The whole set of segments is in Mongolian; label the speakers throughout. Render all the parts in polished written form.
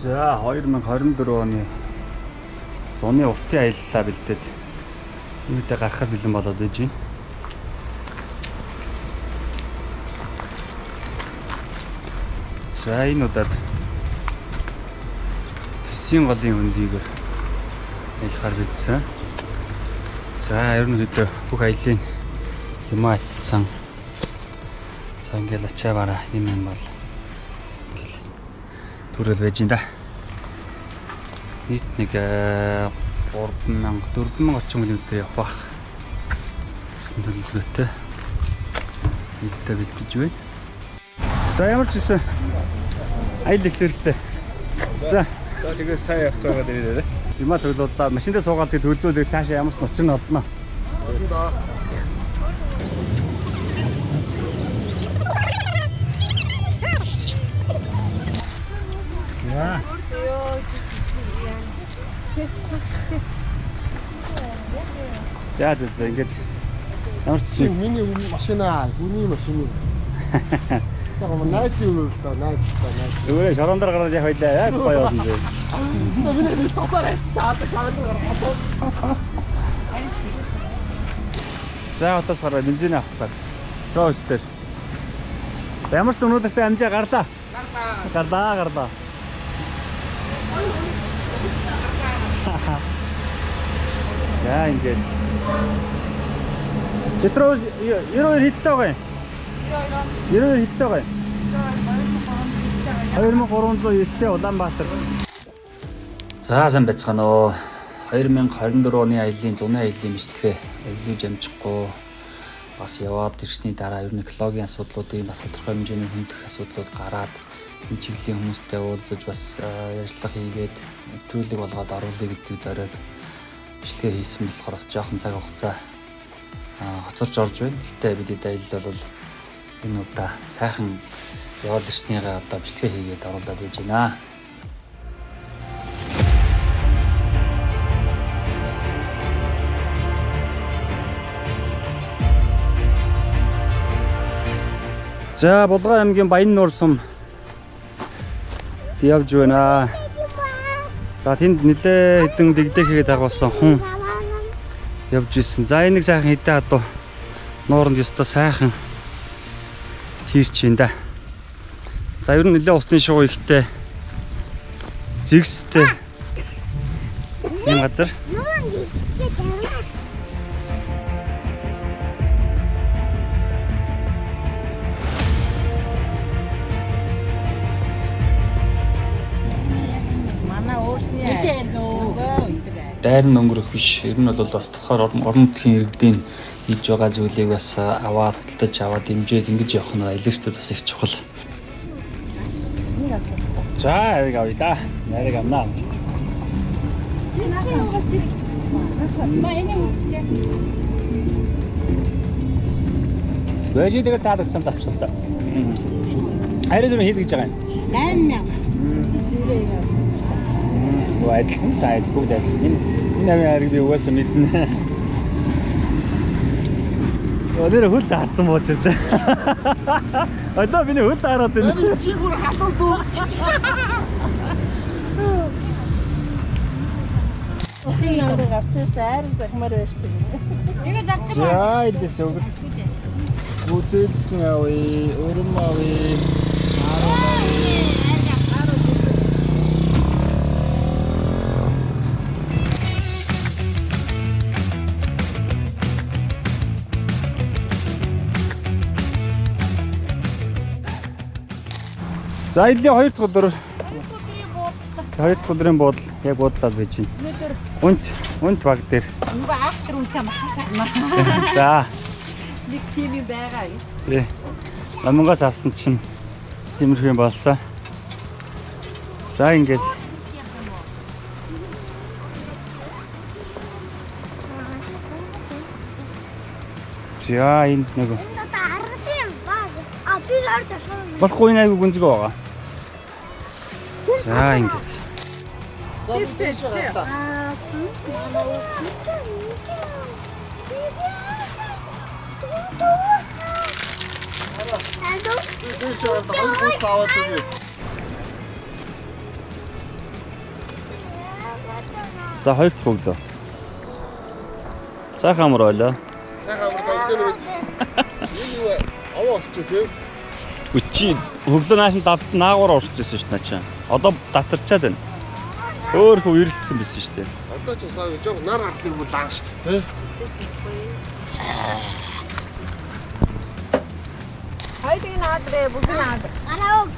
Speaker 1: За 2024 оны зуны уртын аяллаа бэлдээд үүнтэй гарахад бэлэн болоод байж байна. За энэ удаад Тэсийн голын хөндийгээр аялахаар бэлдсэн. За ерөнхийдөө бүх аяллаа юм ачилсан. За ингээл ачааваараа юм бол ингээл төрөл байж энэ да. Нийт нэг 4,000 орчим км явах бах. Гэсэн төлөвлөгөөтэй нийлдээ бэлдэж байна. За ямар ч гэсэн аялал эхлэрлээ. За
Speaker 2: тэгээ сайн явах цагаад ирээ.
Speaker 1: Юмаа төлөвлөлөө машиндаа суугаад тэгээ төлөвлөлөө цаашаа ямар ч учир нь олдно. За За ингээд ямар ч юм
Speaker 3: миний машина, хүний машин. Тэгээ найз юу л доо, найз.
Speaker 1: зүгээр шорондор гараад яг хоёлаа яг гоё болно дээ.
Speaker 3: Миний тосоор таатай шорондор гараад.
Speaker 1: За отоос гараад бензин авах таг. Чоос дээр. Ямар ч өнөөдөртөө амжаа гарлаа. Гарлаа. За ингээд. Петрос 92 хиттэй байгаа юм. 92 хиттэй байгаа юм. 2309-тэй Улаанбаатар. За сайн байцгаана уу. 2024 оны аяллаа зуны аяллаа мэтлэгээ авилж амжихгүй бас яваад ирсний дараа ер нь экологийн асуудлуудын бас тодорхой хэмжээний хүндэх асуудлууд гараад энэ чиглэлийн хүмүүстэй уулзаж бас ярилцлага хийгээд нэвтрүүлэг болгоод оруулъя гэдгийг зориод бичлэгээ хийсэн болохоор бас жоохон цаг хугацаа хоцорч орж байна. Гэхдээ бидний аялал бол энэ удаа сайхан яваад ирснийгаа одоо бичлэгээ хийгээд оруулаад байж байна. За Булган аймгийн Баян-Нуур сум явж байна. За тэнд нэлээ хэдэн дэгдэхийг дагуулсан хүн явж ирсэн. За энийг сайхан хэдэн адуу нууранд ёстой сайхан хийрч юм да. За ер нь нэлээ усны шугуу ихтэй зэгстэй юм газар. Дайрн өнгөрөх биш. Ер нь бол бас тодорхой орон нутгийн иргэдийн хийж байгаа зүйлийг бас аваад худалдаж аваад дэмжиж ингэж явах нь аялагчдад бас их чухал. За яг авъя да. Нарыг амнаа. Бэжи тэгээ таадсан тавчсан та. Хайрын дөрөв хийдэг гэж байгаа юм.
Speaker 4: 8000.
Speaker 1: Адилхан таад бүгд адилхан. Энэ авиг би угаасаа мэднэ. Өнөр хөл таацсан бооч дээ. Одоо миний хөл таараад байна.
Speaker 3: Чи бүр хатуу дуу.
Speaker 4: Чи яагаад гарчиж таар захмаар байж тээ. Тэгээ загцсан ба.
Speaker 1: За идэс өгд. Гүцэлцэн авъя, өрөм авъя. За илийн 2 дахь өдөр 2 дахь өдрийн буудал яг буудлаад байж байна. Унт баг дээр.
Speaker 4: Нөгөө автор үнтэй махасаа.
Speaker 1: За.
Speaker 4: Нэг тийм юм байгаа юм.
Speaker 1: Тий. Намангаас авсан чинь тиймэрхүү юм болсон. За ингээд. За энэ нэг. Болохгүй нэг гүнзгий байгаа. За ингээд. За хоёр дахь өглөө. Сайхан амар ойлоо.
Speaker 3: Сайхан амар тоглож байна. Энэ юу аваа олчих тий.
Speaker 1: Үчи хөглөө нааш давцсан наагуур орж ирсэн шүү дээ наа чи. Одоо татарчаад байна. Өөр хөө ирэлцсэн байсан шүү дээ.
Speaker 3: Одоо ч сая жоо нар хартлыг бол лаан шүү дээ.
Speaker 4: Хоёрыг наадрээ, бүгд наад. Араа.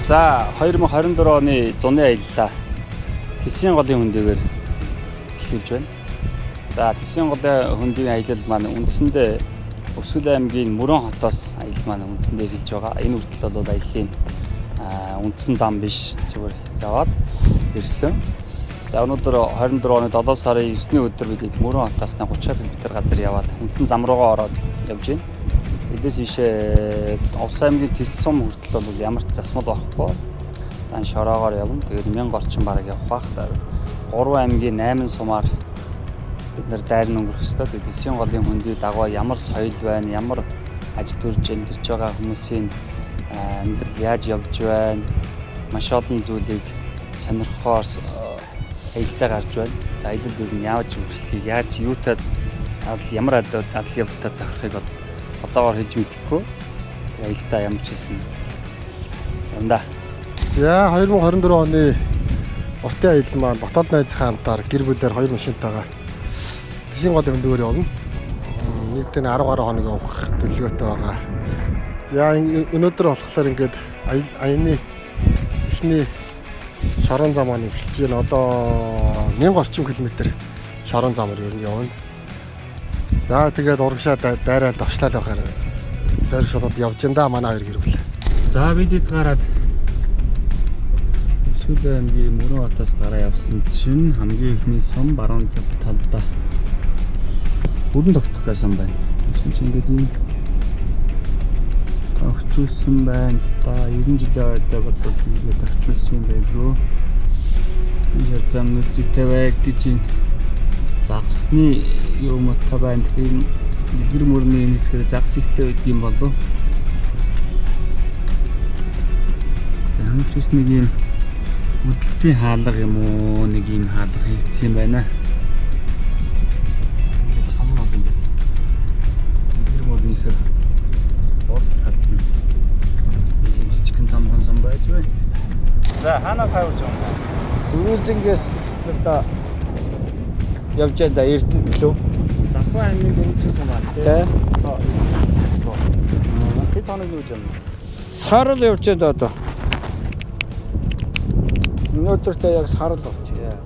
Speaker 1: За 2024 оны зуны аяллаа Тэсийн голын хөндийгээр эхлүүлж байна. За Тэсийн голын хөндийн аялал маань үндсэндээ Өвсгөл аймгийн Мөрөн хотоос аялал маань үндсэндээ эхэлж байгаа. Энэ хүртэл бол аяллаа үндсэн зам биш зүгээр яваад ирсэн. За өнөөдөр 24 оны 7 сарын 9-ний өдөр бид Мөрөн хотоос 30 км газар яваад үндсэн зам руугаа ороод явж байна. Эдээс ишээ Овс аймгийн Тэс сум хүртэл бол ямар ч засмал байхгүй. Дан шороогоор явна. Тэгээд 1000 орчим бараг явах бах. 3 аймгийн 8 сумаар бид нар дайр өнгөрөх ёстой. Тэгээд Тэсийн голын хөндий дагуу ямар соёл байна, ямар аж төрж амьдарч байгаа хүмүүсийн амьдрал яаж явж байна. Маш олон зүйлийг сонирхохоор аялдаа гарч байна. За аялал бүр нь яаж үргэлжлэхийг, яаж юутад ямар адал явдалтай тахахыг одоогоор хэлж мэдэхгүй. Аялдаа ямар ч хэлсэн юмда.
Speaker 3: За 2024 оны уртын аялал маань Батал найзынхаа хамтаар гэр бүлээр 2 машинтайгаа Тэсийн голын хөндөгөр явна. Нийтдээ 10 гаруй хоног явах төлөвлөгөөтэй байгаа. За өнөөдөр болохоор ингээд аяны эхний шорон зам маань эхэлж байна. Одоо 1000 орчим километр шорон замаар ер нь явна. За тэгээд урагшаа дайраад давчлал байхаар зориг шатад явж энэ манай хоёр гэр бүл.
Speaker 1: За бид хэд гараад Өвсгөл аймгийн Мөрөн хотоос гараа явсан чинь хамгийн ихний сум баруун талдаа Бүрэн тогтох гэсэн байна. Гэсэн чинь ингээд юм тогтчихсан байна. Та 90 жилийн ойдоо бодвол ингээд тогтчихсан юм байлгүй. Тэр зам нүцтэй байг гэж юм. Загсны юм та байна. Тэгэхээр гэр мөрний хэсгээр загс ихтэй байд юм болов. Хамчс нэг юм хөдөлтийн хаалга юм уу, нэг юм хаалга хийгдсэн байна. Сом бол ингэ. Гэр мөрнийхөө бод талд нь ийм жижигхэн замхан сум байж байна. За хаанаас хавж байгаа юм?
Speaker 2: Дөрвөлжингээс одоо явж байгаа Эрдэнэт лөө.
Speaker 1: Завхаа аймгийн дөрвөлжин сум аа
Speaker 2: Тэ.
Speaker 1: Тэд хоног юу юм?
Speaker 2: Сарал явж байгаа одоо. Өнөөдөртөө яг сарал болчихъя.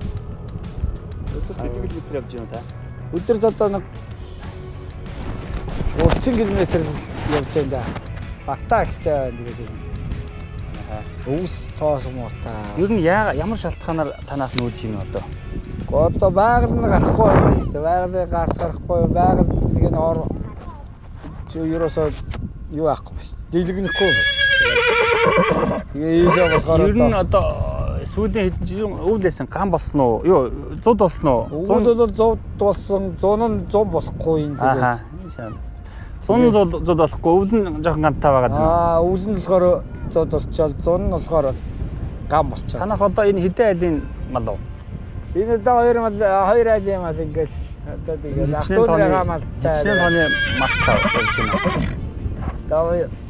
Speaker 1: Өдөр хэдэн километр явж байна та?
Speaker 2: Өдөрт одоо нэг 30 км явж байна да. Багтаа ихтэй байна тэгээд. Өвс тоос муутай.
Speaker 1: Ер нь ямар шалтгаанаар танаас нүүж юм одоо?
Speaker 2: Одоо байгаль нь гарахгүй байна шүү дээ. Байгаль гарахгүй, байгаль нэг нь ор ерөөсөө юу аахгүй шүү дээ. Дэлгэнэхгүй байна шүү дээ. Тэгээ ийшээ болохоор
Speaker 1: ер нь одоо сүүлийн хэдэн жил өвлөсөн гам болсон уу? Юу, зуд болсон уу?
Speaker 2: Өвөл бол зуд болсон, зун нь зун болохгүй юм тэгээд.
Speaker 1: Ахаа. Зун зуд болохгүй, өвл нь жоохон гантай байгаа.
Speaker 2: Өвөл нь болохоор зуд болчихвол, зун нь болохоор гам болчихоо.
Speaker 1: Танах одоо энэ хэдэн айлын мал уу?
Speaker 2: Энэ одоо хоёр айлын мал ингээл одоо тэгээд ахтуураа малтай.
Speaker 1: Хичнээн тооны малтай болж байна.
Speaker 2: Одоо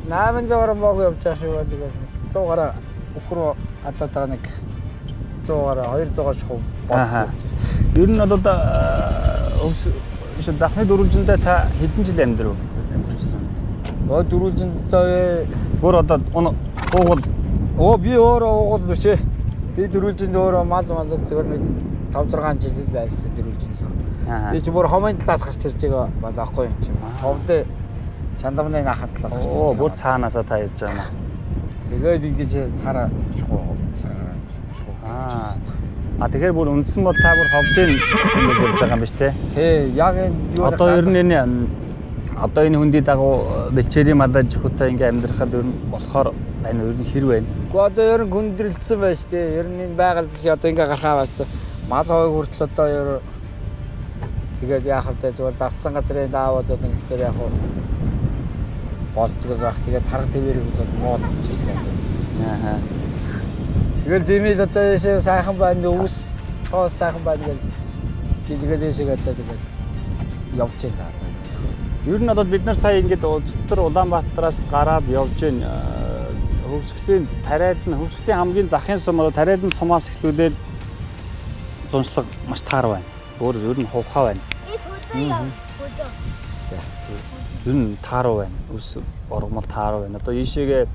Speaker 2: 800 гаруй мог явж байгаа шүү тэгээд 100 гаруй өхрөө одоо нэг 100 гаруй 200 шхуу бод.
Speaker 1: Ер нь одоо дахны дөрвөлжиндээ та хэдэн жил амьдрав?
Speaker 2: Оо дөрвөлжиндээ
Speaker 1: бүр одоо уугуул
Speaker 2: би өөрөө уугуул биш ээ. Би дөрвөлжинд өөрөө мал зөвөр нэг 5-6 жил байсан дөрвөлжинд. Би ч бүр хомын талаас гарч ирж байгаа бол аахгүй юм чинь. Ховд чандамны нахад талаас гарч ирж байгаа.
Speaker 1: Бүр цаанаасаа та ирж байгаа юм.
Speaker 2: Тэгээд ингэж сар шхуу.
Speaker 1: Тэгэхээр бүр үндсэн бол та бүр ховдын хүмүүс явж байгаа юм биш те.
Speaker 2: Тий, яг энэ юу
Speaker 1: Одоо ер нь энэ хүндий дагуу бэлчээрийн малаж жихутай ингээ амьдрахад ер нь болохоор байна ер нь хэр байна.
Speaker 2: Гэхдээ одоо ер нь хүндрэлцсэн байж тээ. Ер нь энэ байгаль одоо ингээ гарахаа байсан. Мал хойг хүртэл одоо ер тэгээд яах вэ зүгээр дассан газрын даавууд бол ингэхээр яг болдгоо байх. Тэгээд тарга твэрийг бол моол болчихсон.
Speaker 1: Аа.
Speaker 2: Тэгээд димэл одоо яшээ сайхан байна өвс тоос сайхан байна гэж жилгээд яшээ одоо тэгээд явж байна.
Speaker 1: Ер нь бол бид нар сая ингээд Өцтөр Улаанбаатараас гараад явж байна. Хөвсгөлийн тариалан хөвсгөлийн хамгийн захын сум бол тариалан сумаас эхлүүлээд дуншлаг маш таар байна. Өөр ер нь хувхаа байна. Ер нь тааруу байна. Өс ургамал тааруу байна. Одоо ийшээгээ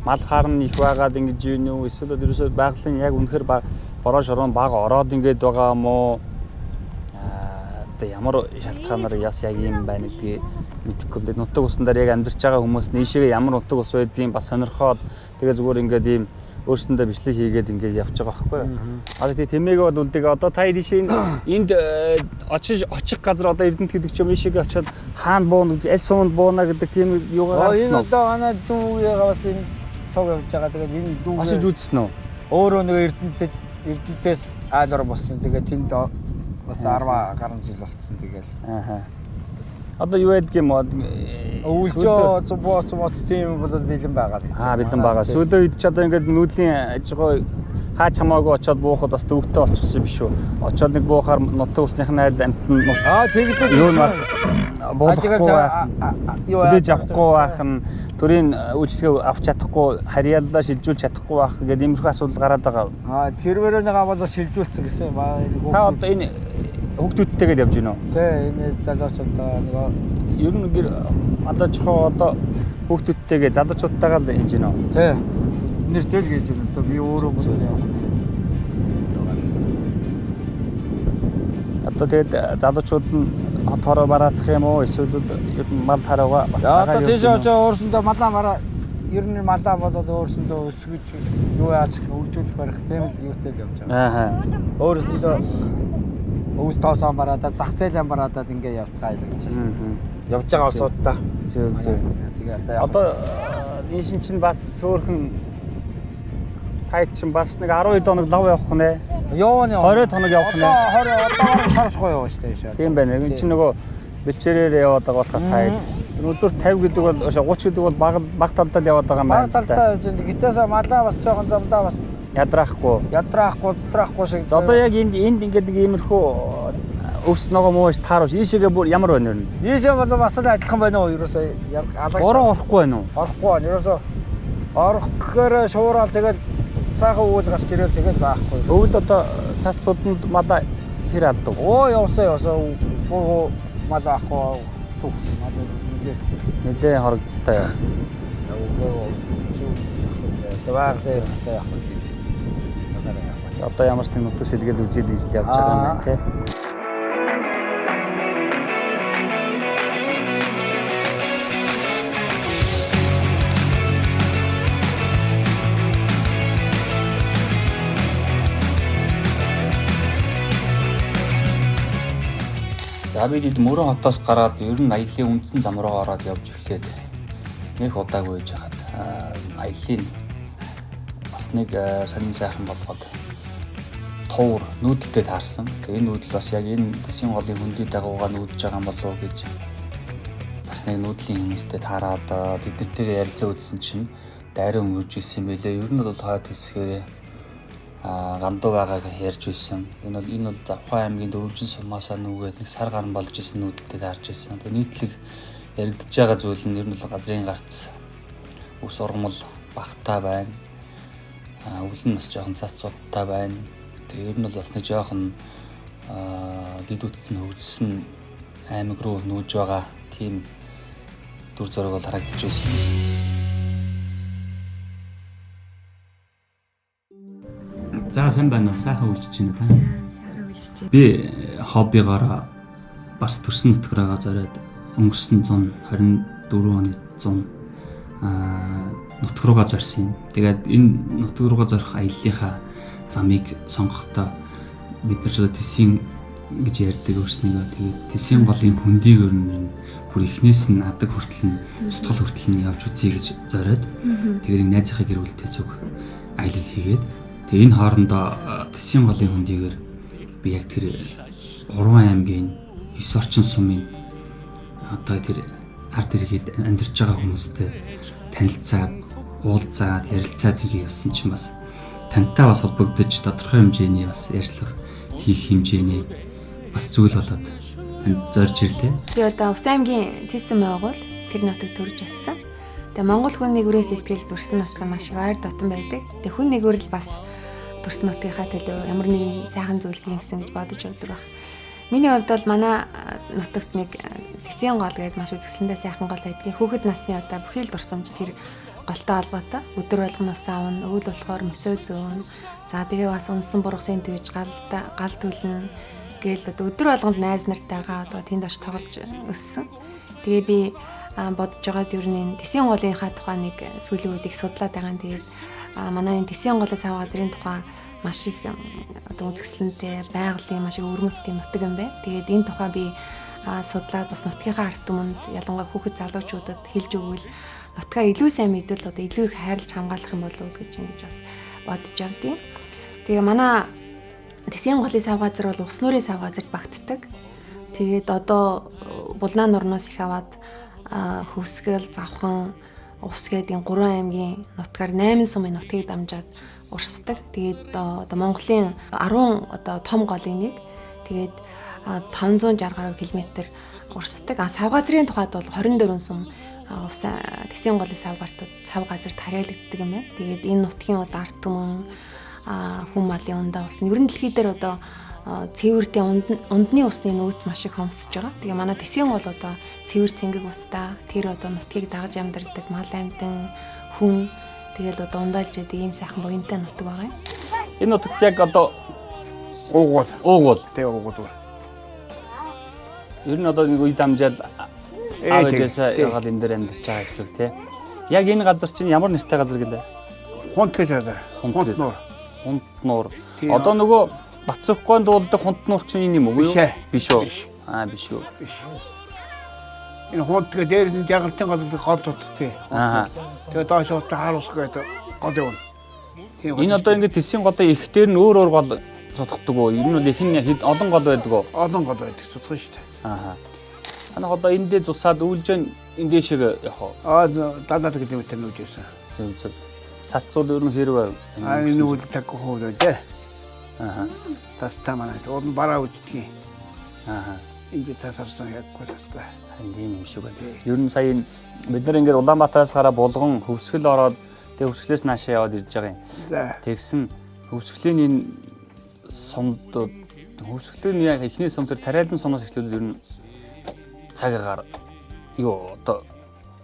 Speaker 1: мал харн их байгаад ингэж юу нүү эсвэл ерөөсөө байгалийн яг үнэхээр бороо шорон баг ороод ингэж байгаа юм уу? Одоо ямар шалтгаанаар яс яг юм байна гэдгийг мэдэхгүй. Нутаг усан дээр яг амьдарч байгаа хүмүүс нийшээгээ ямар нутаг ус байдгийг бас сонирхоод тэгээ зүгээр ингээд ийм өөрсөндөө бичлэг хийгээд ингээд явж байгаа байхгүй юу? Аа тэгээ тэмээгээ бол үлдэг. Одоо та ийшээ энд очих газар одоо Эрдэнэт гэдэг ч юм ийшээгээ очиод хаана бууна гэдэг аль суманд бууна гэдэг тийм юугаар гарсан уу?
Speaker 2: Энэ одоо манай дүүгээ бас энэ цог явж байгаа. Тэгээд энэ дүүгээ
Speaker 1: очиж үзсэн үү?
Speaker 2: Өөрөө нэг Эрдэнэтээс айлор болсон. Тэгээд тэнд бас 10 гаруй жил болцсон тэгэл.
Speaker 1: Ааха. Одоо юу ядг юм уу?
Speaker 2: Өвлжөө цуц тийм бол бэлэн байгаа л.
Speaker 1: Бэлэн байгаа. Сүүлийн үед ч одоо ингээд нүүдлийн ажгаа хаач хамаагүй очиод буухад бас төвөгтэй болчихсон биш үү? Очиод нэг буухаар нутаг усныхын айл амтнд
Speaker 2: тэгдэг.
Speaker 1: юу бас буулгахгүй юу яаж авахгүй байх нь төрийн үйлчлэгээ авч чадахгүй харьяаллаа шилжүүлж чадахгүй байх гэдэг иймэрхүү асуудал гараад байгаа.
Speaker 2: Тэрвэрээ нэг аваад шилжүүлсэн гэсэн.
Speaker 1: Та одоо энэ хүүхдүүдтэйгээ явж гинөө.
Speaker 2: Тий, энэ залуучуудаа нэг
Speaker 1: ер нь одоо жохоо одоо хүүхдүүдтэйгээ залуучуудтайгаа л хийж гинөө.
Speaker 2: Тий. Нэртэл гэж юм. Одоо би өөрөө болоо явах. Одоо тэгээд залуучууд нь хот хороо бараадах юм уу эсвэл ер нь мал хараагаа бас одоо тийш очоо өөрсөндөө малаа мараа ер нь малаа болоод өөрсөндөө өсгөж юу яаж хөгжүүлэх барих тийм л юутай л явж байгаа.
Speaker 1: Ааха.
Speaker 2: Өөрсөндөө өвс тоосоо бараадаа зах зээлээ бараадаа ингээ явцгаая л гэж. Явж байгаа улсуудаа.
Speaker 1: Зөв.
Speaker 2: Тэгээ
Speaker 1: одоо энэ шин чинь бас сөөхөн тайд чинь бас нэг 12 хоног лав явах нэ.
Speaker 2: Яваа
Speaker 1: 20 хоног явах нэ.
Speaker 2: Одоо сарсгүй яваа шүү дээ.
Speaker 1: Тийм байна. Энэ чинь нөгөө бэлчээрээр яваад байгаа болохоор тайд. Өнөөдөр 50 гэдэг бол 30 гэдэг бол баг талдаа л яваад байгаа юм байна.
Speaker 2: Баг талдаа явж байгаа. Гитээсаа малаа бас жоохон замдаа бас
Speaker 1: ядраахгүй шиг. Одоо яг энд ингээд нэг иймэрхүү өвс нөгөө мууш таарууш ийшээгээ бүр ямар байна вэ?
Speaker 2: Ийшээ бол бас л адилхан байна уу? Ерөөсөө
Speaker 1: бороо орохгүй байна уу?
Speaker 2: Орохгүй байна. Ерөөсөө орох гэхээр шуурал тэгэл сайхан өвөл гарч ирэл тэгэл байхгүй.
Speaker 1: Өвөл одоо цас цуданд малаа хэр алдаг?
Speaker 2: Явсаа. Буу мал авахгүй суух мал
Speaker 1: нэлээ хорогдолтой. Одоо ямар ч нэг нутаг сэлгээл үзэл гэж явж байгаа юм байна тий. За бид Мөрөн хотоос гараад ер нь аяллаа үндсэн зам руу ороод явж эхлээд нэг удаагүй байж хаад аяллаа бас нэг сонин сайхан болгоод туур нүүдэлтэй таарсан. Тэгээ энэ нүүдэл бас яг энэ Тэсийн голын хөндөй дагуугаар нүүдэж байгаа юм болов уу гэж бас нэг нүүдлийн хүмүүстэй таараад тэднэртэйгээ ярилцаа үзсэн чинь дайраа өнгөрж ирсэн юм байлээ. Ер нь бол хойд хэсгээр гандуу байгааг ярьж байсан. Энэ бол Завхай аймгийн Дөрвөлжин сумаасаа нүгээд нэг сар гарan болж исэн нүүдэлтэд харж байсан. Тэгээ нийтлэг яригдж байгаа зүйл нь ер нь бол газрын гарц ус ургамал багтаа байна. Өвөл нь бас жоохон цац цудтай байна. Тэгээ ер нь бол бас нэг жоохон дид үтцэн хөгжсөн аймаг руу нүүж байгаа тийм дүр зураг бол харагдаж байсан. За сайн байна уу? Сайхан үйлчиж байна та.
Speaker 5: Сайхан үйлчиж.
Speaker 1: Би хоббигоор бас төрсөн нутгаараа зориод өнгөрсөн 124 оны 100 нутг руугаа зорьсон юм. Тэгээд энэ нутг руугаа зорих аяллахаа замыг сонгохдоо бид нар ч одоо тэсийн гэж ярьдаг өөрснийгөө тэгээд тэсийн голын хөндийг өрнө бүр эхнээс нь адаг хүртэл нь цутгал хүртэл нь явж үзье гэж зориод тэгээд нэг найзынхаа гэр бүлтэй зүг аялал хийгээд тэгээд энэ хоорондоо тэсийн голын хөндийгээр би яг тэр 3 аймгийн 9 орчин сумын одоо тэр ард иргэд амьдарч байгаа хүмүүстэй танилцаад уулзаад ярилцаад ирээ явсан чинь бас тантай бас холбогдож тодорхой хэмжээний бас ярьцлага хийх хэмжээний бас зүйл болоод танд зорж ирлээ.
Speaker 5: Би одоо Увс аймгийн Тэс сумын агуул тэр нутагт төрж өссөн. Тэгээ Монгол хүн нэгүрээс сэтгэл Дүрсэн нутаг маш их ойр дотн байдаг. Тэгээ хүн нэгүрэл бас Дүрсэн нутгийнхаа төлөө ямар нэгэн сайхан зүйл хиймсэн гэж бодож өгдөг баг. Миний хувьд бол манай нутагт нэг Тэсийн гол гэдэг маш үзэсгэлэнтэй сайхан гол байдгийг хүүхэд насны одоо бүхий л дурсамж тэр голтой холбоотой. Өдөр болгон ус аавна, өвөл болохоор мөсөө зөөн. За тэгээ бас унсан бургасын түйж гал төлнө. Гээл одоо өдөр болгон найз нартайгаа одоо тэнд очиж тоглож өссөн. Тэгээ би бодож байгаа ер нь Тэсийн голынхаа тухай нэг сүүлийн үед их судлаад байгаа юм. Тэгээд манай энэ Тэсийн голын сав газрын тухай маш их одоо үзэсгэлэнтэй байгалийн маш их өрмөцтэй нутаг юм байна. Тэгээд энэ тухай би судлаад бас нутгийнхаа ард түмэнд ялангуяа хүүхэд залуучуудад хэлж өгвөл нутгаа илүү сайн мэдвэл одоо илүү их хайрлж хамгаалах юм болов уу гэж ингэж бас бодож явдیں۔ Тэгээ манай Тэсийн голын сав газар бол ус нуурын сав газарт багтдаг. Тэгээд одоо Булаан нурнаас их аваад Хөвсгөл, Завхан, Увс гэдэг 3 аймгийн нутгаар 8 сумын нутгийг дамжаад урсдаг. Тэгээд одоо Монголын 10 одоо том голын нэг. Тэгээд 560 гаруй километр урсдаг. Сав газрын тухайд бол 24 сум Увс Тэсийн голын сав газарт харьяалагддаг юм байна. Тэгээд энэ нутгийн одоо ард түмэн хүн малын ундаа болсон. Ер нь дэлхий дээр одоо цэвэртэй ундны усны нөөц маш их хомсож байгаа. Тэгээ манай Тэсийн гол одоо цэвэр цэнгэг устай. Тэр одоо нутгийг дагаж амьдардаг мал амьтан хүн тэгэл одоо ундаалж яадаг ийм сайхан буянтай нутаг байгаа юм.
Speaker 1: Энэ нутагт яг одоо
Speaker 2: Уугуул.
Speaker 1: Тэг
Speaker 2: уугуул.
Speaker 1: ер нь одоо нэг үед амжаал аав ээжээсээ ягаад энэ дээр амьдарч байгаа гэсэн үг тий. Яг энэ газар чинь ямар нэртэй газар гэлээ?
Speaker 2: Хунт гэж байгаа.
Speaker 1: Хунт нуур. Одоо нөгөө Бацөхгүй дуулдаг хунт нуур чинь энэ юм уу? Биш үү? Биш үү.
Speaker 2: Энэ хунт гэдэг дээр нь жагалтын гол дутдаг. Тэгээ доош утаа харуус гэдэг гол юм.
Speaker 1: Энэ одоо ингэ Тэсийн голын их дээр нь өөр гол цодгодог уу? Энэ бол их нь олон гол байдаг уу?
Speaker 2: Олон гол байдаг цодгох шүү дээ.
Speaker 1: Танах одоо энэ дээр тусаад үйлжэн энэ дэшег явах уу?
Speaker 2: Дадаад гэдэг юм тэр нүжсэн.
Speaker 1: Зөв. Цацууд өөр нь хэрвээ
Speaker 2: энэ үйл таггүй хөөдөө дээ. Тастамана он бараа үтгий. Ингээд тасарсан яггүй тастаа.
Speaker 1: Тийм юм шиг байна. Ер нь сая бид нар ингээд Улаанбаатараас гараа булган Хөвсгөл ороод тэгээ Хөвсгөлээс наашаа яваад ирж байгаа юм. Тэгсэн Хөвсгөлийн энэ сумдууд Хөвсгөлийн яг эхний сум төр тариалан сумаас эхлээд ер нь цагаагаар юу одоо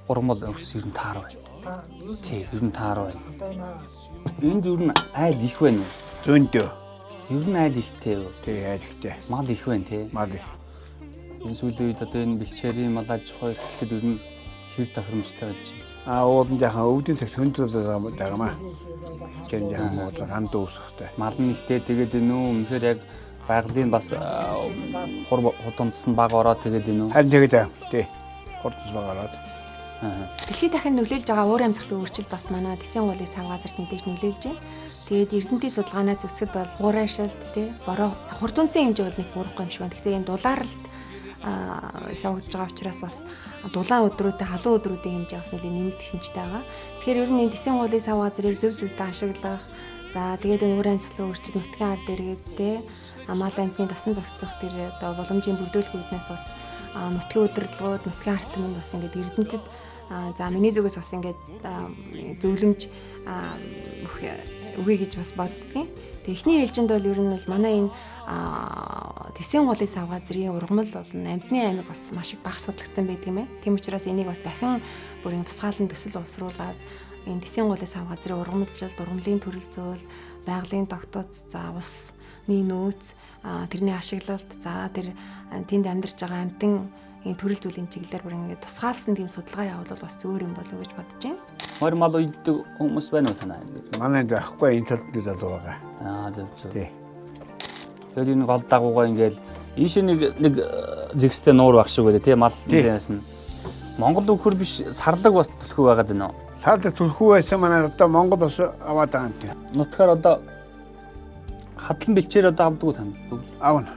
Speaker 1: урмал өс ер нь таар байна. Тийм ер нь таар байна. Энд ер нь айл их байна.
Speaker 2: Зөндөө.
Speaker 1: Ер нь айл ихтэй юу?
Speaker 2: Тэгээ айл ихтэй.
Speaker 1: Мал их байна тий.
Speaker 2: Мал их.
Speaker 1: Энэ сүүлийн үед одоо энэ бэлчээрийн мал аж ахуй гэхэд ер нь хэр тохиромжтой байж байна.
Speaker 2: Уулын жахан өвдөн цаг хөндлөж байгаа маа. Жин жахан мод ханд уусахтай.
Speaker 1: Мал нь ихтэй тэгээд энэ үү үнэхээр яг байгалийн бас хурдондс нь баг ороод тэгээд энэ үү.
Speaker 2: Харин тэгээд тий. Хурдондс баг ороод.
Speaker 5: Дэлхийд дахин нөлөөлж байгаа уур амьсгалын өөрчлөлт бас манай Тэсийн голын сав газарт мэдээж нөлөөлж байна. Тэгээд Эрдэнэтийн судалгаанаас үзэхэд бол гуурайшилт тий бороо хурдунцын хэмжээ бол нэг буурахгүй юм шиг байна. Гэхдээ энэ дулаарлалт явагдаж байгаа учраас бас дулаан өдрүүдэд халуун өдрүүдийн хэмжээ бас нэлээд нэмэгдэх хэмжээтэй байгаа. Тэгэхээр ер нь энэ Тэсийн голын сав газрыг зөв зөвхөн ашиглах. За тэгээд энэ уур амьсгалын өөрчлөлт нутгийн ард иргэд тий мал амьтны дасан зохицох тэр одоо боломжийн бүрдүүлгүүднээс бас нутгийн удирдлагууд, нутгийн ард түмэнд бас ингээд Эрдэнэтэд за миний зүгээс бас ингээд зөвлөмж өгье гэж бас боддгийн. Тэгээ эхний ээлжинд бол ер нь бол манай энэ Тэсийн голын сав газрын ургамал болон амьтны аймаг бас маш их бага судлагдсан байдаг юм байна. Тийм учраас энийг бас дахин бүрийн тусгаалan төсөл боловсруулад энэ Тэсийн голын сав газрын ургамалжилт, ургамлын төрөл зүйл, байгалийн тогтооц, за усны нөөц, тэрний ашиглалт, за тэр тэнд амьдарч байгаа амьтан энэ төрөл зүйлийн чиглэлээр бүр ингээд тусгаалсан тийм судалгаа явуулвал бас зөвөр юм болов уу гэж бодож байна.
Speaker 1: Морь мал уйддаг хүмүүс байна уу танаа?
Speaker 2: Манайд байхгүй энэ талд залуу байгаа.
Speaker 1: Зөв.
Speaker 2: Тий.
Speaker 1: Тэгээд энэ гол дагуугаа ингээл ийшээ нэг зэгстэй нуур баг шиг байлаа тий мал нээс нь. Монгол өхөр биш сарлаг бас төлхөө байгаад байна уу?
Speaker 2: Сарлаг төлхөө байсан манай одоо Монгол бас аваад байгаа юм тий.
Speaker 1: Нутгаар одоо хадлан бэлчээр одоо авдаггүй тань.
Speaker 2: Аавна.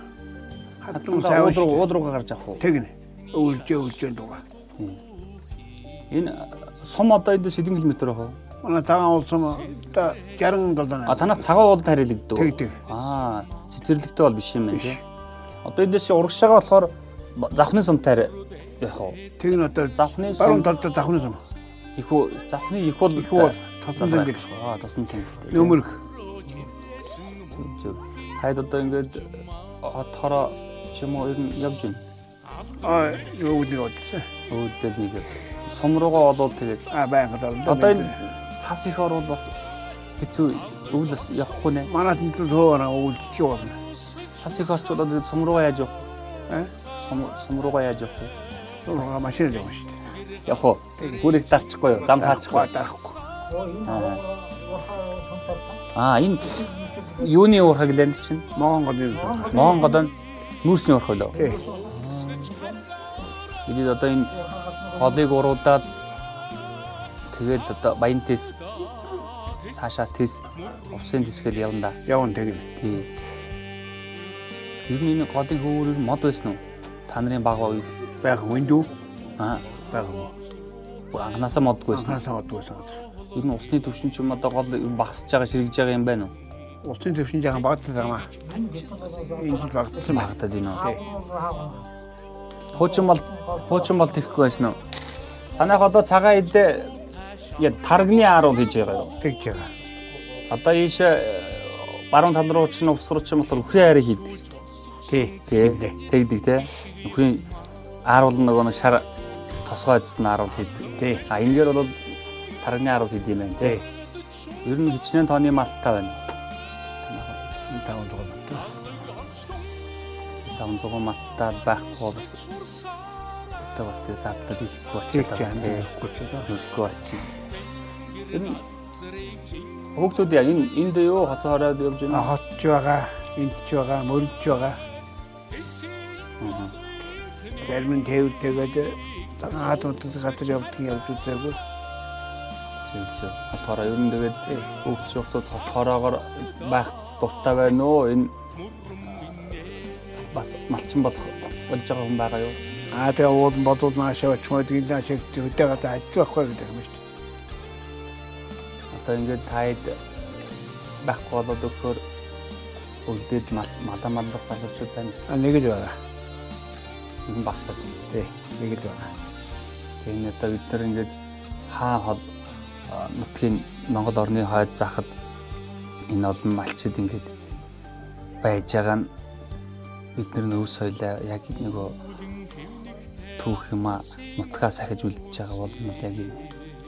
Speaker 1: Хадлан уудруугаа гарч авах уу?
Speaker 2: Тэгнэ. Өвлжөө дугаа.
Speaker 1: Энэ сум одоо энд хэдэн километр ах вэ?
Speaker 2: Манай цагаан уулсан одоо 67 байна.
Speaker 1: А танах цагаан уулд харилэгдв.
Speaker 2: Тэг.
Speaker 1: Цэцэрлэгтэй бол биш юм байна тий. Одоо эндээс урагш байгаа болохоор завхны сумтай явах уу?
Speaker 2: Тэг нь одоо
Speaker 1: завхны
Speaker 2: баруун талд завхны сум.
Speaker 1: Их үү завхны их бол
Speaker 2: тосон зэн гэж.
Speaker 1: Тосон зэн.
Speaker 2: Нөмөрх.
Speaker 1: Зөв. Хайд одоо ингээд хотхороо ч юм уу ер нь явж байна.
Speaker 2: Юу гэдэг вэ?
Speaker 1: Өөдөл нэг сум руугаа болвол тэгээд
Speaker 2: байнга даа.
Speaker 1: одоо энэ цас их орвол бас хэцүү өвлөс явахгүй нэ.
Speaker 2: Манайд нь төөрөө өвлөж болно.
Speaker 1: Цас их орчуулаад сум руугаа яаж явах? Сум руугаа яаж явах вэ?
Speaker 2: Сумруугаа машин явна шүү дээ.
Speaker 1: Яг уу бүрийг дарчихгүй юу? Зам хаачихгүй.
Speaker 2: Дарахгүй.
Speaker 1: Энэ юуны уурхаг лэнд чинь? Могон годон нүүрсний уурхаг лөө. Бид одоо энэ голыг уруудаад тэгээд одоо баян тэс цаашаа тэс усын тэсгэл явна да.
Speaker 2: Явна тэгнэ.
Speaker 1: Тий. Ер нь энэ голын хөөр мод байсан уу? Та нарын бага үед
Speaker 2: Байх үндүү. Байх.
Speaker 1: Анханасаа модгүй байсан. Ер нь усны төвшин ч юм одоо гол багасж байгаа ширэгж байгаа юм байна уу?
Speaker 2: Усны төвшин жаахан багтаад байгаа маа. Энэ багтсан
Speaker 1: Багтаад байна уу? Хуучин бол тэхгүй байсан уу? Танайх одоо цагаан идэ таргны аарууд хийж байгаа юу?
Speaker 2: тэгж байгаа.
Speaker 1: Одоо ийшээ баруун тал руу ч ус руу ч юм болохоор үхрийн аарыг хийдэг.
Speaker 2: Тий.
Speaker 1: Тэгдэг тий. Үхрийн ааруул нөгөө нэг шар тосгой эзэн ааруул хийдэг.
Speaker 2: Тий.
Speaker 1: Энэгээр бол таргны ааруул хийдэг юм байна тий. Ер нь хичнээн тооны малттай байна. 500 малттай байхгүй бас. Одоо бас тэг зардлага хийхгүй болчиход байгаа. Үгүй болчих. Ер нь хүүхдүүд яг энд юу хот хороод явж байна.
Speaker 2: Хотч байгаа, энд ч байгаа, мөрөж байгаа. Зарим нь тэгээд хаадуудад газар явдаг үзээгүй.
Speaker 1: Зөв. Хот хороо ер нь тэгээд хүүхд шүүхтүүд хот хороогоор байх дуртай байна уу? Энэ бас малчин болж байгаа хүн байгаа юу?
Speaker 2: Тэгээ уул бодвол наашаа очмод энэ наашаа хөдөөгээд ажиж байхгүй гэдэг юм шүү дээ.
Speaker 1: Одоо ингээд таад байхгүй болоод өгөхөөр үлдээд малах залуучууд байна.
Speaker 2: Нэг л байгаа.
Speaker 1: Энэ багсаад.
Speaker 2: Тий, нэг л байгаа.
Speaker 1: Тэгээ одоо бид нар ингээд хаа хол нутгийн Монгол орны хойд захад энэ олон малчид ингээд байж байгаа нь бид нар нөө соёлоо яг нөгөө түүх юма нутгаас ахиж үлдэж байгаа бол яг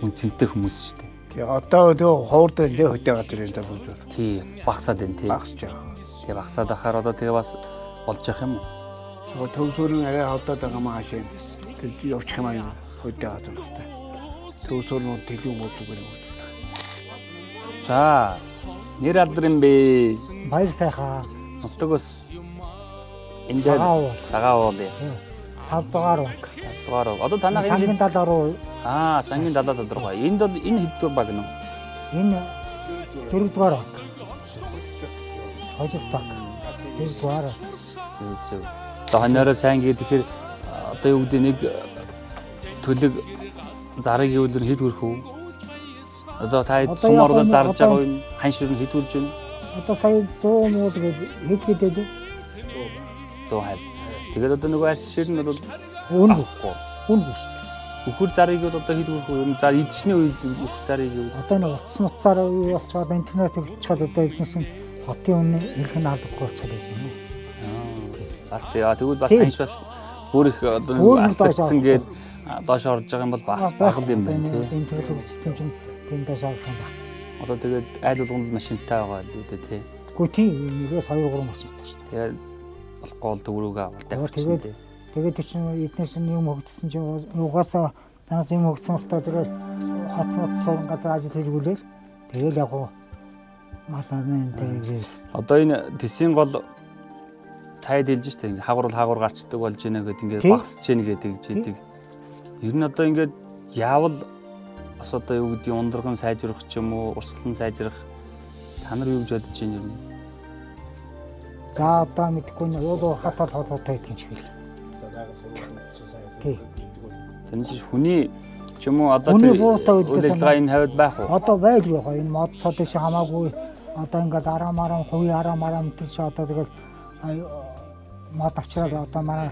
Speaker 1: үнцэнтэй хүмүүс шүү дээ.
Speaker 2: Тэгээ одоо хуурд нэ хөдөөгаад ирээд байгаа юм.
Speaker 1: Тий, багсаад байна тий.
Speaker 2: Багсаж байгаа.
Speaker 1: Тэгээ багсаад ахаар одоо тэгээ бас болж явах юм уу?
Speaker 2: нөгөө төвсөрөн арай холдоод байгаа маа шин тэр явчих юм аа хөдөө хадгалтай. Төвсөрнүүд төлөв мөдөг юм.
Speaker 1: За нэр алдар юм бэ?
Speaker 6: Баяр сайхан.
Speaker 1: Нутагс энэ цагаан уул яа.
Speaker 6: 5 дугаар баг.
Speaker 1: 5 дугаар. Одоо танах
Speaker 6: сангийн далаа руу
Speaker 1: сангийн далаа тодорхой. Энд бол энэ хэд баг нэ?
Speaker 6: Энэ 4 дугаар баг. Хожигт баг. 4 дугаар.
Speaker 1: Зөв. Одоо ханаараа сайн гэхээр одоо юу гэдэг нэг төлөг зарыг юулэр хэд хүрэх үү? Одоо та сум ордод зарж байгаа юм хань ширн хэд хүрж байна?
Speaker 6: Одоо сая 100 муу тэгээд хэд хэдэлээ?
Speaker 1: 150. Тэгээд одоо нөгөө арс ширн бол
Speaker 6: үнэхгүй. Үнэгүй шүү дээ.
Speaker 1: Үхэр зарыг бол одоо хэд хүрэх үү? За эдчний үед үхэр зарыг юу?
Speaker 6: Одоо нэг утас нуцаараа юу болчиход интернет өгчөөд одоо ихнээс нь хотын үнэ ирэх нь алдахгүй болчиход байна.
Speaker 1: Бас тэгвэл бас ханш бас бүр их одоо астагцсан гээд доош орж байгаа юм бол баг юм байна тий.
Speaker 6: Интернет өгчсөн чинь тийм доош орох юм байна.
Speaker 1: Одоо тэгээд айл болгонд машинтай байгаа л үү тий.
Speaker 6: Гэхдээ тийм нэгээс 2-3 машинтай шүү дээ.
Speaker 1: Тэгээд болохгүй бол дөрөвгөө авалт.
Speaker 6: Тэгээд чинь эднээс нь юм хөгжсөн чинь угаасаа танаас юм хөгжсөн болтой тэгээд хот суурин газар ажил хийгүүлээл тэгэл яг уу матаны энэ тэгээд
Speaker 1: одоо энэ тэсийн гол таад хэлж штэ ингээ хаагур гарчдаг болж байна гэдэг ингээ багасч байна гэдэг жидэг. Ер нь одоо ингээд яавал бас одоо юу гэдэг ундраган сайжрах ч юм уу, урсгалан сайжрах та нар юу гэж бодож байна юм?
Speaker 6: За одоо мэдгүй нь уул хатал хоцоотой гэж хэл. Тий.
Speaker 1: Тэрнээс хүний ч юм уу одоо
Speaker 6: Хүний бууртай
Speaker 1: үйлдэлгээ энэ хавьд байх уу?
Speaker 6: Одоо байдгүй хоо энэ мод сод чи хамаагүй одоо ингээд арамаараа хувийн арамаараа мэтэр чи одоо тэгэл мод авчраад одоо манай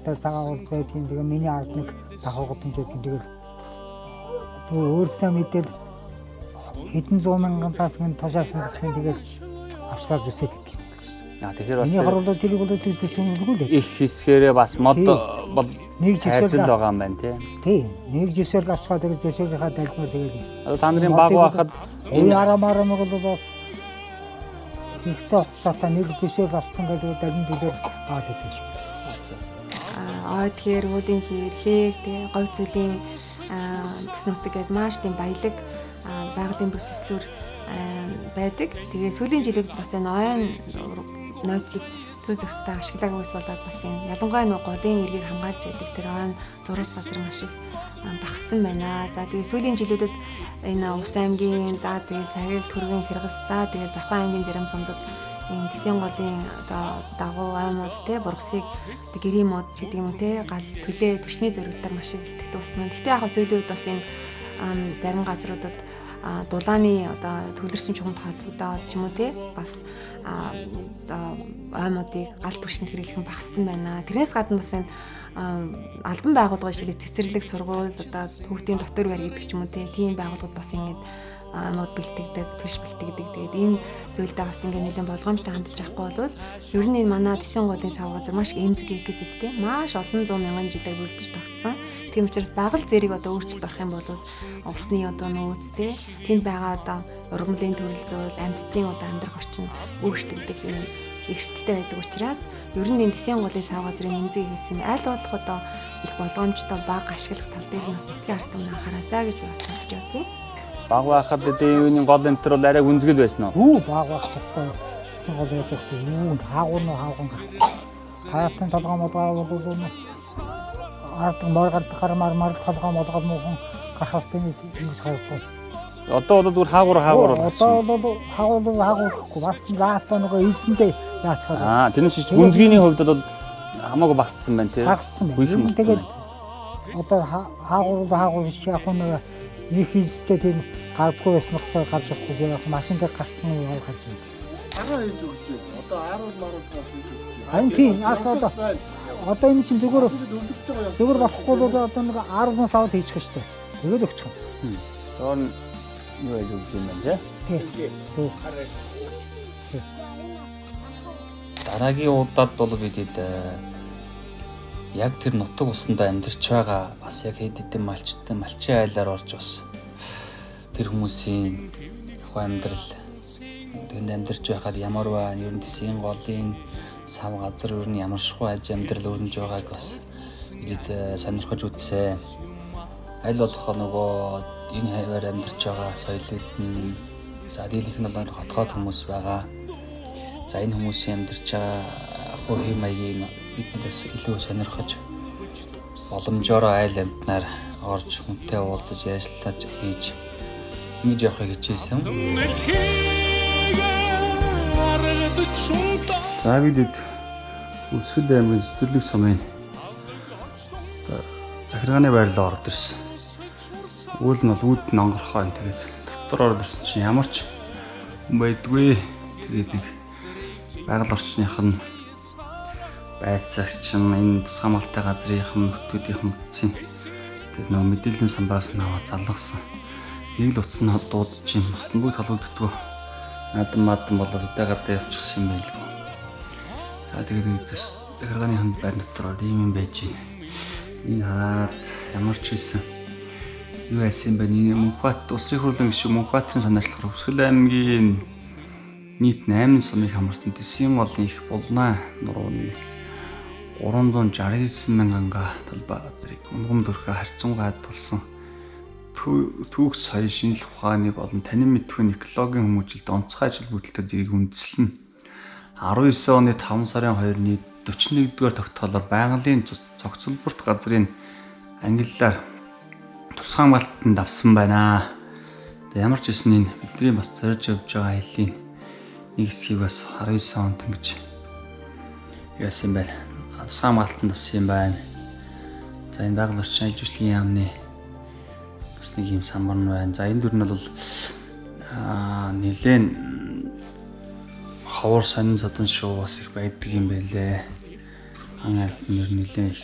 Speaker 6: тэр цагаан уул байдгийн тэгээ миний ард нэг дахуугад хэмжээд тэгэл өөрсдөө мэдэл хэдэн 100 мянган цаас минь тушаасан гэсэн тэгэл авчраад зүсээд идэв.
Speaker 1: Тэгэхээр бас
Speaker 6: миний харуулдаг тэрийг бол тэр зүсэнгүй л
Speaker 1: их хэсгээрээ бас мод бол
Speaker 6: нэг
Speaker 1: хайрцал байгаа юм байна тий.
Speaker 6: Тий, нэг жишээл авчгаа тэр жишээлийнхаа далбар тэгээд.
Speaker 1: Одоо та нарын баг байхад
Speaker 6: энэ арамаараа бол бас ихтэй хугацаатай нэг жишээл авсан гэдэг далин дэлээр аад идэв шүү.
Speaker 5: Ойд хээр, уулийн хээр, тий, говь зүйлийн бүс нутаг гэдээ маш тийм баялаг байгалийн бүс төслөөр байдаг. Тэгээ сүүлийн жилүүд бас энэ ойн нойцыг зүй зөкстэй ашиглаагүй ус болоод бас энэ ялангуяа нэг голын эргийг хамгаалж байдаг тэр ойн зурус газар маш их багассан байна. За тэгээ сүүлийн жилүүдэд энэ Увс аймгийн тэгээ Сарил Түргэн Хэрэгс за тэгээ Завхан аймгийн зарим сумдад энэ Тэсийн голын одоо дагуу аймууд те бургасыг гэрийн мод ч гэдэг юм те гал төлөө түшний зориултаар маш их илтгэдэг болсон байна. Гэтэ яг сүүлийн үед бас энэ зарим газруудад дулааны одоо төвлөрсөн чухамд холбогдоод ч юм уу те бас одоо аймуудыг гал түвшинд хэрэглэх нь багассан байна. Тэрнээс гадна бас энэ албан байгууллагын шилжих цэцэрлэг сургууль одоо хүүхдийн дотор байр гэдэг ч юм уу те тийм байгууллагууд бас ингэж мод бэлтгэдэг, түвш бэлтгэдэг. Тэгээд энэ зүйлдээ бас ингээ нэлээд болгоомжтой хандж авахгүй бол ер нь энэ манай Тэсийн голын сав газар маш их эмзэг экосистем маш олон 100 мянган жилээр бүрдэж тогтсон. Тийм учраас багал зэрэг одоо өөрчлөлт орох юм бол усны одоо нөөц те тэнд байгаа одоо ургамлын төрөл зүйл, амьтдын одоо амьдрах орчин өөрчлөгдөх юм хэрэгсэлтэй байдаг учраас ер нь энэ Тэсийн голын сав газрын эмзэг экосистем аль болох одоо их болгоомжтой бага ашиглах тал дээр нь бас нутгийн ард түмний анхаараасаа гэж бас бодож байна.
Speaker 1: Баг байхад энэ гол энтер бол арай гүнзгэл байсан уу?
Speaker 6: Баг байх тастай гэсэн гол яаж вэ? Юу хаагур нь хааган гарахгүй. Хаятын толгой молгоо бол ард мөр гардаг мар толгой молгоо муухан гарахаас тэнэс ингэж харахгүй.
Speaker 1: Одоо бол зүгээр хаагур бол.
Speaker 6: Одоо бол хаагурхгүй бас заатаа нөгөө ийсэндээ яач хараа.
Speaker 1: Тэрнээс ч гүнзгийний хувьд бол хамаагүй багассан байна тий.
Speaker 6: Багассан байна. Тэгээд одоо хаагур шиг яг нэг их хийстэй тийм гардгүй байсан болохоор гарч явахгүй яг машин дээр гарсан уу гарч байна.
Speaker 3: Агаа хийж өгч байна. Одоо 10 марууд бас хийж өгч байна.
Speaker 6: Ань тийм одоо энэ чинь зүгээр болохгүй бол одоо нэг 10 савд хийчих штеп. Тэгээд өгчих юм.
Speaker 1: Сон юу хийж өгч юм бэ тий?
Speaker 6: Тий.
Speaker 1: Дараагийн удаад бол бидэд яг тэр нутаг усандаа амьдарч байгаа бас яг хэд хэдэн малчин айлаар орж бас тэр хүмүүсийн амьдрал тэнд амьдарч байхад ямар байна, ер нь Тэсийн голын сав газар ер нь ямар шихуй аж амьдрал өрнөж байгааг бас ихэд сонирхож үзсэн. Аль болох нөгөө энэ хаваар амьдарч байгаа соёлууд нь за дийлэх нь бол хотгоод хүмүүс байгаа. За энэ хүмүүсийн амьдарч байгаа хуу хэм маягийг биднээс илүү сонирхож боломжоор айл амьтнаар орж хүнтэй уулзаж ярьцлаж хийж ингэж явахыг хичээсэн. За бидэд Үсгэл аймгийн Цэцэрлэг сумын захиргааны байрлал орж ирсэн. Үйл нь бол үүд нь онгорхоо юм. Тэгээд дотор орж ирсэн чинь ямар ч хүн байдгүй. Тэгээд нэг байгаль орчных нь байцаагч нь энэ тусгай малтай газрын нөтүүдийн утсын тэгээд нөө мэдээллийн самбаас нь аваад залгасан. Нэг л утас нь дуудаж юм устгүй толгойддгоо. Надан болоод удаагаараа явчихсан юм байлгүй. За тэгээд захиргааны ханд байр дотор ийм юм байж байна. Энэ хараад ямар ч хэлсэн юу яасан бэ? Мөнхбат улсын хурлын гишүүн Мөнхбатын санаачлахаар Үсгэл аймгийн нийт 8 сумыг хамарсан Тэсийн голын их булнаа нурууны 369 мянга талбай газрыг унгам төрхө харьцангуй хадгалсан түүх соёл шинжлэх ухааны болон танин мэдхүйн экологийн хүмүүжилт онцгой ажил бүтэлтэй зэрэг үндэслэн 19 оны 5 сарын 2-ны 41-р тогтоолоор байгалийн цогцлборт газрын ангиллаар тусгай хамгаалтанд авсан байна. Тэгээ ямар ч хэсэн энэ бидний бас зорж явж байгаа аяллаа нэг хэсгийг бас 19 онд ингэж яасан байна. Тусгай хамгаалтанд авсан юм байна. За энэ байгаль орчин аж үйлчлэгийн яамны бас нэг юм самбар нь байна. За энэ дүр нь бол нэлээд ховор сонин цодон шоу бас их байдаг юм байлээ. Ангаар нэлээд их.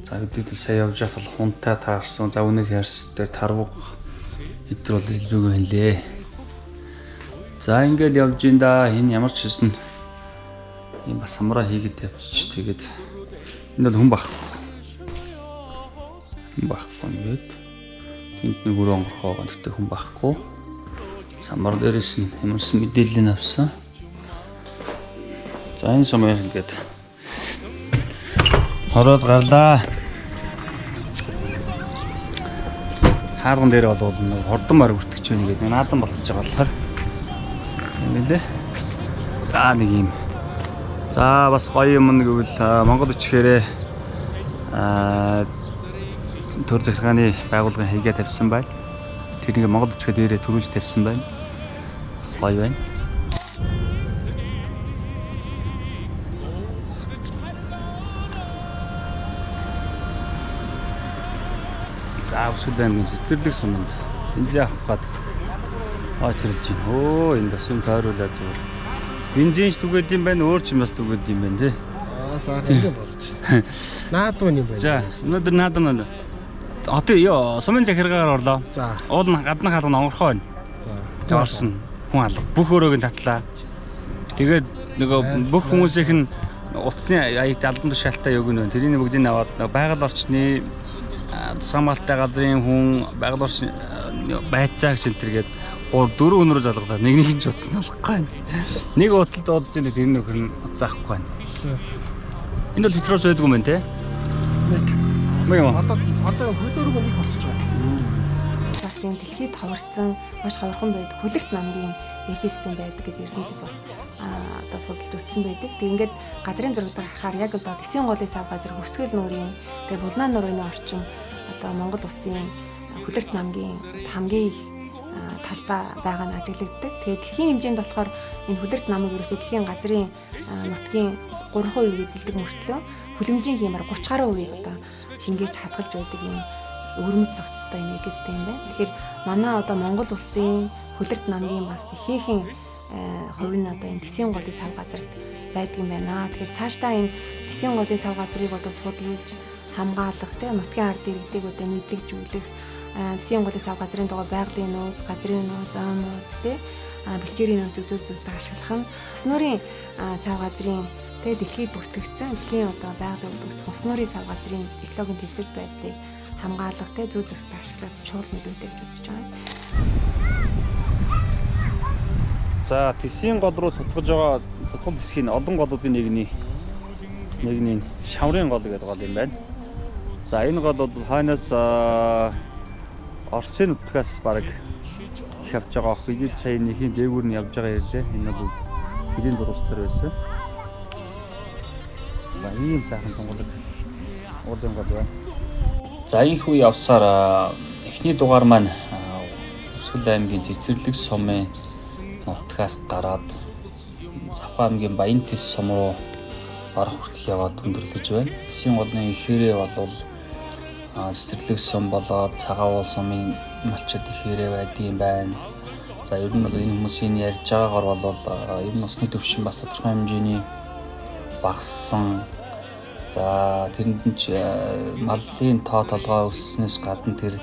Speaker 1: За бид сая явж байхад хунтай таарсан. За өнөөх ярьстай тарваг хэдэр бол илүүг байлээ. За ингээд явж ин да. Энэ ямар ч хэсэн юм бас самураа хийгээд явчих. Тэгээд энэ бол хүн багхгүй. Хүн багхгүй ингээд. Тэнд нэг өрөө онгорхоо байгаа. Тэгтээ хүн багхгүй. Самбар дээрээс нь ямарсан мэдээлэл авсан. За энэ сумын ингээд хороод гарлаа. Хаарган дээр бол нэг хордон мар үртгэж байна гэдэг наадан болгож байгаа болохоор юм лээ. За нэг юм. За бас гоё юм гэвэл Монгол үчгээрээ төр захиргааны байгууллагын хийгээ тавьсан байна. Тэр нэг Монгол үчгээ дээрээ төрүүлж тавьсан байна. Бас гоё байна. За өсвөл аймгийн цэцэрлэг суманд бензин авах гээд очролж байна. Өө энэ бас юм тойруулаад зүгээр. Бензинч түгээд юм байна, өөр ч юм бас түгээд юм байна тий.
Speaker 3: Саахан юм болж байна. Наадмын юм байна.
Speaker 1: За өнөөдөр наадам одоо ёо сумын захиргаагаар орлоо.
Speaker 3: За.
Speaker 1: Уул нь гадны хаалга онгорхоо байна. За. Орсон хүн алга. Бүх өрөөг нь татлаа. Тэгээд нөгөө бүх хүмүүсийнх нь утасны аяг албан тушаалтай яг нь тэрийг бүгдийг аваад байгаль орчны самаалтай газрын хүн байгаль орчин байцааг шинтэргээд 3-4 өнөрөө залгалаад нэг ч утасны алгахгүй байна. Нэг утасд дуудаж байгаа тэр нөхөр нь заахгүй байна. Энэ бол петрос байдгүй юм те. Нэг юм.
Speaker 3: Одоо хөдөөргөө нэг болчихж байгаа.
Speaker 5: Бас энэ дэлхийд товарцсан маш ховорхон байдаг хүлэгт намгийн экосистем байдаг гэж ерөнхийдөө бас одоо судалж үзсэн байдаг. Тэг ингээд газрын дургуудаар харахаар яг одоо Тэсийн голын сав газар Хөсгөл нуурын тэг Булнаа нуурын орчин одоо Монгол улсын хүлэгт намгийн хамгийн их талбай байгаа нь ажиглагддаг. Тэгээд дэлхийн хэмжээнд болохоор энэ хүлэгт намыг ерөөсөө дэлхийн газрын нутгийн 3% эзэлдэг мөртлөө хүлэмжийн хэмээр 30 гаруй хувийг одоо шингээж хадгалж байдаг юм өрмөц тогтцтой юм экосистем байна. Тэгэхээр манай одоо Монгол улсын хүлэгт намгийн бас ихээхэн хувь нь одоо энэ Тэсийн голын сав газарт байдаг юм байна. Тэгэхээр цаашдаа энэ Тэсийн голын сав газрыг одоо судалж хамгаалах тийм нутгийн ард иргэдэг одоо мэдлэгжүүлэх Тэсийн голын сав газрын дугаар байгалийн нөөц, газрын нөөц, зам нөөц тийм бэлчээрийн нөөц зөв зөвтэй ашиглах нь ус нуурын сав газрын тэгээ дэлхийд бүртгэгдсэн дэлхийн одоо байгалийн бүртгэгдсэн ус нуурын сав газрын экологийн тэзвэр байдлыг хамгаалах тэгээ зөв зөвтэй ашиглах чухал нөлөөтэй гэж үзэж байгаа.
Speaker 1: За Тэсийн гол руу цутгаж байгаа цутгал хэсгийн олон голуудын нэг нь шаврын гол гэдэг гол юм байна. За энэ гол бол хойноос Оросын нутгаас бараг их явж байгаа. Бидний сая нэхийн дээгүүр нь явж байгаа юм. Энэ бол бидний зургастар байсан. Ийм сайхан тунгалаг уулын гол байна. За их үе явсаар эхний дугаар маань Өсгөл аймгийн Цэцэрлэг сумын нутгаас гараад Завхан аймгийн Баян-Тэс сум руу орох хүртэл яваад өндөрлөж байна. Тэсийн голны ихээрээ бол Цэцэрлэг сум болоод Цагаан сумын малчид ихээрээ байдığım байна. За ер нь бол энэ хүмүүсийн ярьж байгаагаар бол ер нь усны түвшин бас тодорхой хэмжээний багассан. За тэрэнд нь маллын тоо толгой өсснөөс гадна тэр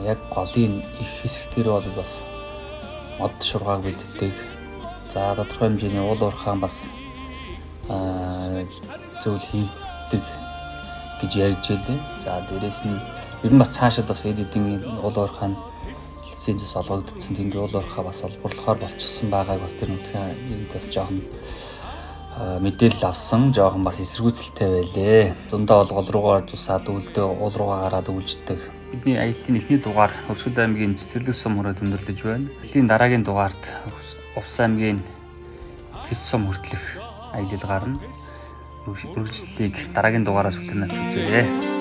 Speaker 1: яг голын их хэсэгтэр бол бас мод шургааг бэлддэг. За тодорхой хэмжээний уул уурхаан бас зөвл хийдэг гэж ярьж байлээ. За дээрэс нь ер нь бас цаашид бас эдийн уул уурхаан лицензээс олгогдсон. Тэнд уул уурхаа бас олборлохоор болчихсон байгааг бас тэр нутгийн бас жоохон мэдээлэл авсан, жоохон бас эсэргүүцэлтэй байлээ. Зөндөө гол руугаар зусаад үлдээ уул руугаа гараад үлждэг. Бидний аяллаа эхний дугаар Өсгөл аймгийн Цэцэрлэг сум хороод өндөрлөж байна. Аяллаа дараагийн дугаарт Увс аймгийн Тэс сум хүртэлх аялал гарна. Үргэлжлэлийг дараагийн дугаараас үтэн авч үзээрэй.